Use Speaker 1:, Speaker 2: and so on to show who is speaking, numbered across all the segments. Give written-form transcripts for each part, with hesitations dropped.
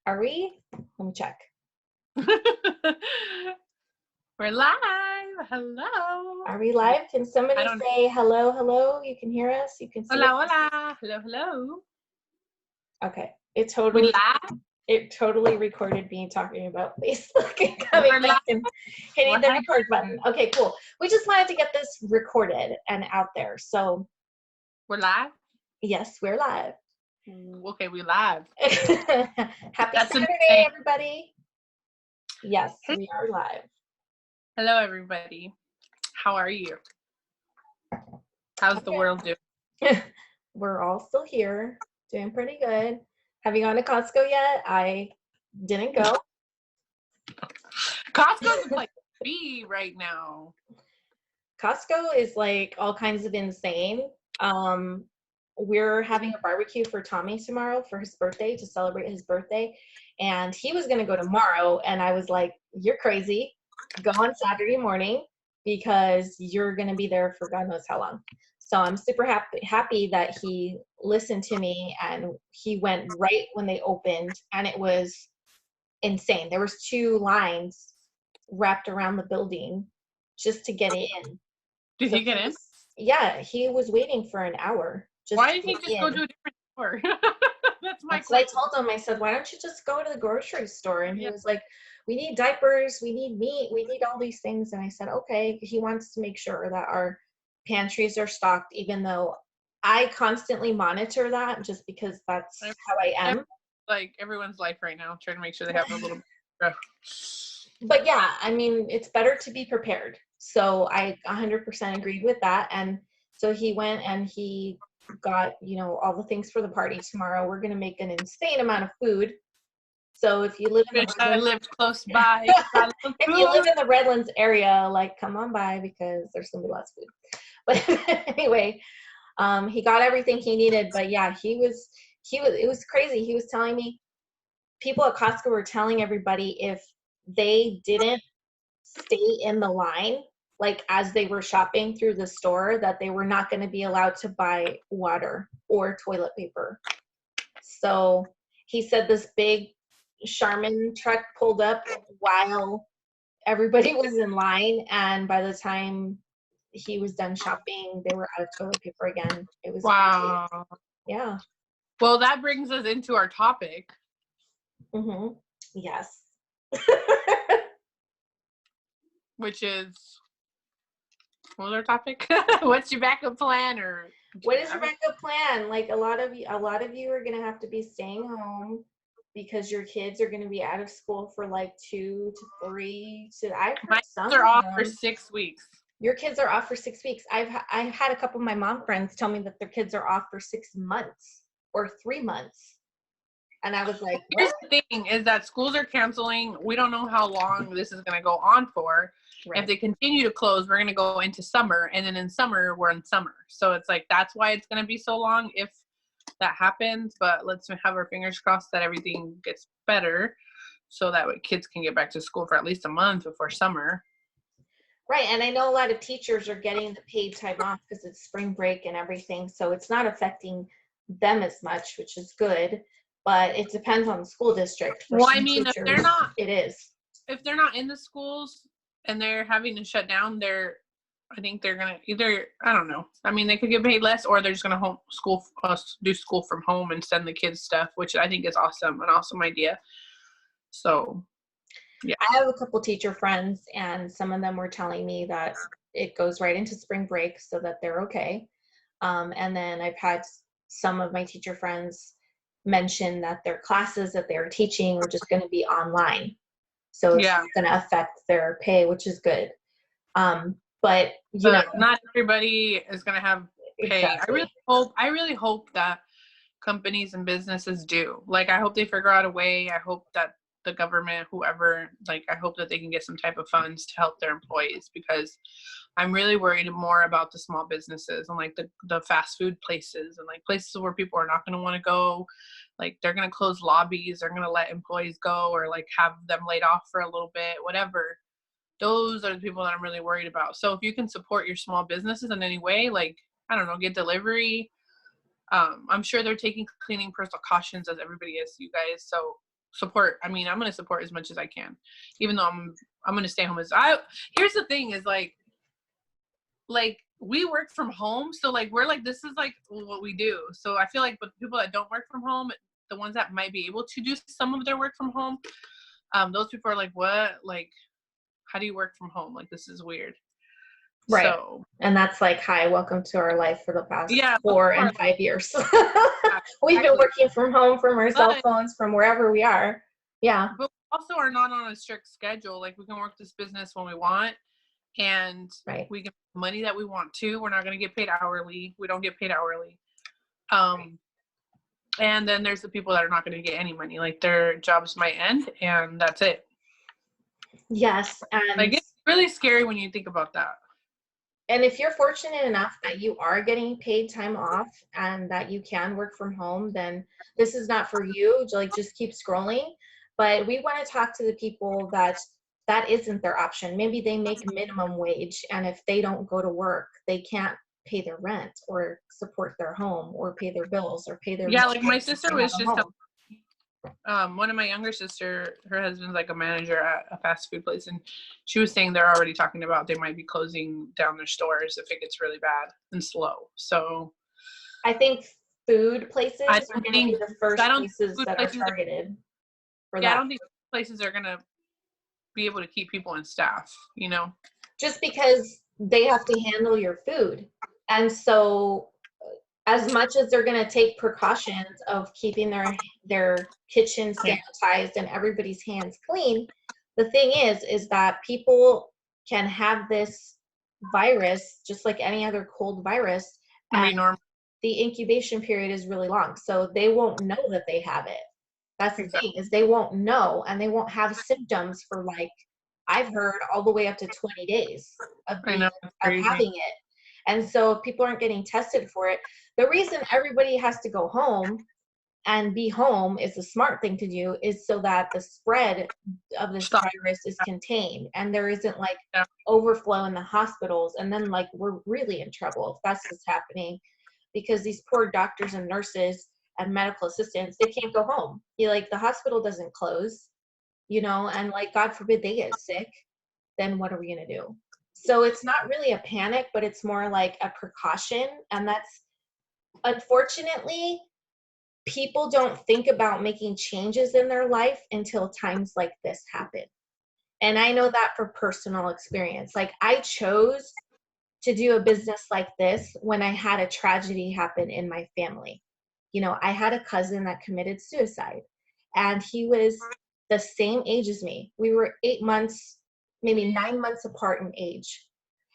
Speaker 1: Are we? Let me check.
Speaker 2: We're live. Hello.
Speaker 1: Are we live? Can somebody say hello, hello? You can hear us? You can see
Speaker 2: hola,
Speaker 1: us?
Speaker 2: hola. Hello, hello.
Speaker 1: Okay.
Speaker 2: We live?
Speaker 1: It totally recorded me talking about Facebook and coming back and hitting the record button. Okay, cool. We just wanted to get this recorded and out there. So
Speaker 2: we're live?
Speaker 1: Yes, we're live.
Speaker 2: Okay, we live.
Speaker 1: Happy Saturday, everybody. Yes, we are live.
Speaker 2: Hello, everybody. How are you? How's the world doing?
Speaker 1: We're all still here, doing pretty good. Have you gone to Costco yet? I didn't go.
Speaker 2: Costco's a place to be right now.
Speaker 1: Costco is like all kinds of insane. We're having a barbecue for Tommy tomorrow for his birthday, to celebrate his birthday. And he was going to go tomorrow. And I was like, you're crazy. Go on Saturday morning because you're going to be there for God knows how long. So I'm super happy that he listened to me, and he went right when they opened, and it was insane. There was 2 lines wrapped around the building just to get in.
Speaker 2: Did he get in?
Speaker 1: Yeah, he was waiting for an hour.
Speaker 2: Why didn't he just go to a different store?
Speaker 1: That's what I told him. I said, why don't you just go to the grocery store? And he was like, we need diapers, we need meat, we need all these things. And I said, okay. He wants to make sure that our pantries are stocked, even though I constantly monitor that just because that's how I am.
Speaker 2: Like everyone's life right now, trying to make sure they have a little bit.
Speaker 1: But yeah, I mean, it's better to be prepared. So I 100% agreed with that. And so he went and he got, all the things for the party tomorrow. We're going to make an insane amount of food. So if you live in
Speaker 2: I lived close by.
Speaker 1: If you live in the Redlands area, like, come on by because there's going to be lots of food. But anyway, he got everything he needed. But yeah, it was crazy. He was telling me people at Costco were telling everybody if they didn't stay in the line, like as they were shopping through the store, that they were not going to be allowed to buy water or toilet paper. So he said this big Charmin truck pulled up while everybody was in line, and by the time he was done shopping, they were out of toilet paper again. It was
Speaker 2: wow.
Speaker 1: crazy. Yeah.
Speaker 2: Well, that brings us into our topic.
Speaker 1: Mm-hmm. Yes.
Speaker 2: Which is, what was our topic? What's your backup plan, or
Speaker 1: what is your backup plan? Like a lot of you are gonna have to be staying home because your kids are gonna be out of school for like 2 to 3.
Speaker 2: My kids are off for 6 weeks.
Speaker 1: Your kids are off for 6 weeks. I've had a couple of my mom friends tell me that their kids are off for 6 months or 3 months. And I was like,
Speaker 2: here's the thing is that schools are canceling. We don't know how long this is going to go on for. Right. If they continue to close, we're going to go into summer. And then in summer, we're in summer. So it's like, that's why it's going to be so long if that happens. But let's have our fingers crossed that everything gets better so that kids can get back to school for at least a month before summer.
Speaker 1: Right. And I know a lot of teachers are getting the paid time off because it's spring break and everything. So it's not affecting them as much, which is good. But it depends on the school district.
Speaker 2: Well, I mean,
Speaker 1: teachers,
Speaker 2: if they're not,
Speaker 1: it is.
Speaker 2: If they're not in the schools and they're having to shut down, I think they're gonna either, I don't know. I mean, they could get paid less, or they're just gonna do school from home and send the kids stuff, which I think is an awesome idea. So, yeah.
Speaker 1: I have a couple teacher friends, and some of them were telling me that it goes right into spring break, so that they're okay. And then I've had some of my teacher friends mention that their classes that they're teaching are just going to be online. So it's going to affect their pay, which is good. But
Speaker 2: not everybody is going to have pay.
Speaker 1: Exactly.
Speaker 2: I really hope that companies and businesses do. Like, I hope they figure out a way. I hope that the government, whoever, like, I hope that they can get some type of funds to help their employees, because I'm really worried more about the small businesses and like the fast food places and like places where people are not going to want to go. Like, they're going to close lobbies, they're going to let employees go, or like have them laid off for a little bit, whatever. Those are the people that I'm really worried about. So if you can support your small businesses in any way, like, I don't know, get delivery. I'm sure they're taking cleaning precautions as everybody is, you guys. So support. I mean, I'm going to support as much as I can, even though I'm going to stay home. Here's the thing is like we work from home. So like, we're like, this is like what we do. So I feel like, but people that don't work from home, the ones that might be able to do some of their work from home, those people are like, what? Like, how do you work from home? Like, this is weird.
Speaker 1: Right.
Speaker 2: So,
Speaker 1: and that's like, hi, welcome to our life for the past 4 and 5 years. We've been working from home, from our cell phones, from wherever we are. Yeah.
Speaker 2: But we also are not on a strict schedule. Like, we can work this business when we want, and we get money that we want to. We're not going to get paid hourly. We don't get paid hourly. And then there's the people that are not going to get any money. Like, their jobs might end, and that's it.
Speaker 1: Yes. And
Speaker 2: like, it's really scary when you think about that.
Speaker 1: And if you're fortunate enough that you are getting paid time off and that you can work from home, then this is not for you. Like, just keep scrolling. But we want to talk to the people that isn't their option. Maybe they make minimum wage, and if they don't go to work, they can't pay their rent or support their home or pay their bills or pay their
Speaker 2: like my sister was just one of my younger sister, her husband's like a manager at a fast food place, and she was saying they're already talking about they might be closing down their stores if it gets really bad and slow. So
Speaker 1: I think food places are going to be the first places that are targeted for that.
Speaker 2: I don't think places are going to be able to keep people and staff, you know,
Speaker 1: just because they have to handle your food. And so as much as they're going to take precautions of keeping their kitchen sanitized and everybody's hands clean, the thing is that people can have this virus just like any other cold virus, and the incubation period is really long, so they won't know that they have it. That's the thing, is they won't know, and they won't have symptoms for, like, I've heard all the way up to 20 days of having it. And so if people aren't getting tested for it, the reason everybody has to go home and be home is the smart thing to do, is so that the spread of this virus is contained and there isn't like overflow in the hospitals. And then like we're really in trouble if that's what's happening, because these poor doctors and nurses and medical assistants, they can't go home. Like the hospital doesn't close, you know, and like, God forbid they get sick, then what are we going to do? So it's not really a panic, but it's more like a precaution. And that's, unfortunately, people don't think about making changes in their life until times like this happen. And I know that for personal experience. Like, I chose to do a business like this when I had a tragedy happen in my family. You know, I had a cousin that committed suicide, and he was the same age as me. We were 8 months, maybe 9 months apart in age.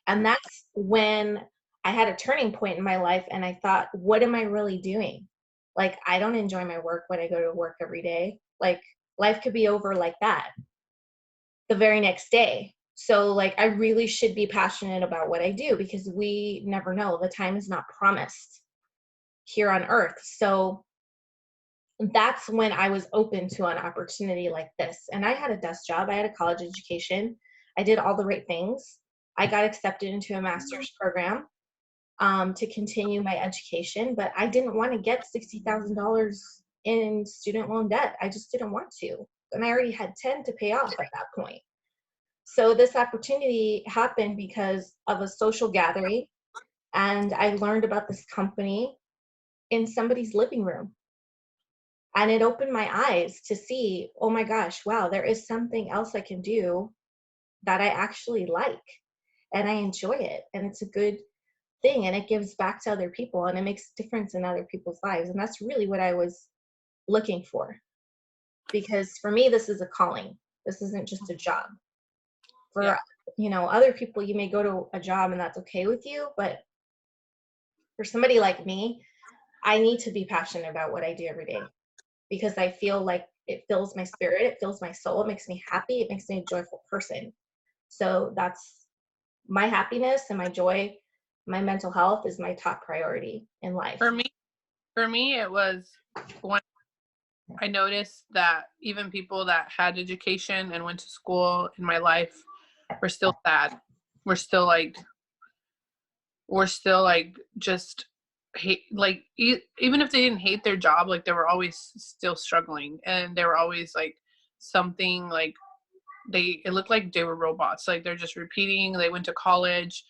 Speaker 1: And that's when I had a turning point in my life, and I thought, what am I really doing? Like, I don't enjoy my work when I go to work every day. Like, life could be over like that the very next day. So like, I really should be passionate about what I do, because we never know. The time is not promised here on earth. So that's when I was open to an opportunity like this. And I had a desk job. I had a college education. I did all the right things. I got accepted into a master's program to continue my education, but I didn't want to get $60,000 in student loan debt. I just didn't want to. And I already had 10 to pay off at that point. So this opportunity happened because of a social gathering, and I learned about this company in somebody's living room. And it opened my eyes to see, oh my gosh, wow, there is something else I can do that I actually like, and I enjoy it, and it's a good thing, and it gives back to other people, and it makes a difference in other people's lives. And that's really what I was looking for, because for me, this is a calling. This isn't just a job. For you know, other people, you may go to a job and that's okay with you, but for somebody like me, I need to be passionate about what I do every day, because I feel like it fills my spirit, it fills my soul, it makes me happy, it makes me a joyful person. So that's my happiness and my joy. My mental health is my top priority in life.
Speaker 2: For me, it was when I noticed that even people that had education and went to school in my life were still sad. We're still like just hate, like even if they didn't hate their job, like they were always still struggling, and they were always like something like it looked like they were robots. Like they're just repeating. They went to college,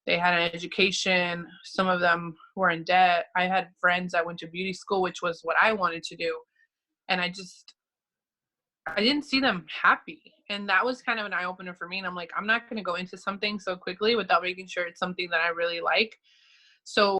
Speaker 2: they had an education, some of them were in debt. I had friends that went to beauty school, which was what I wanted to do, and I didn't see them happy. And that was kind of an eye opener for me. And I'm like, I'm not going to go into something so quickly without making sure it's something that I really like. So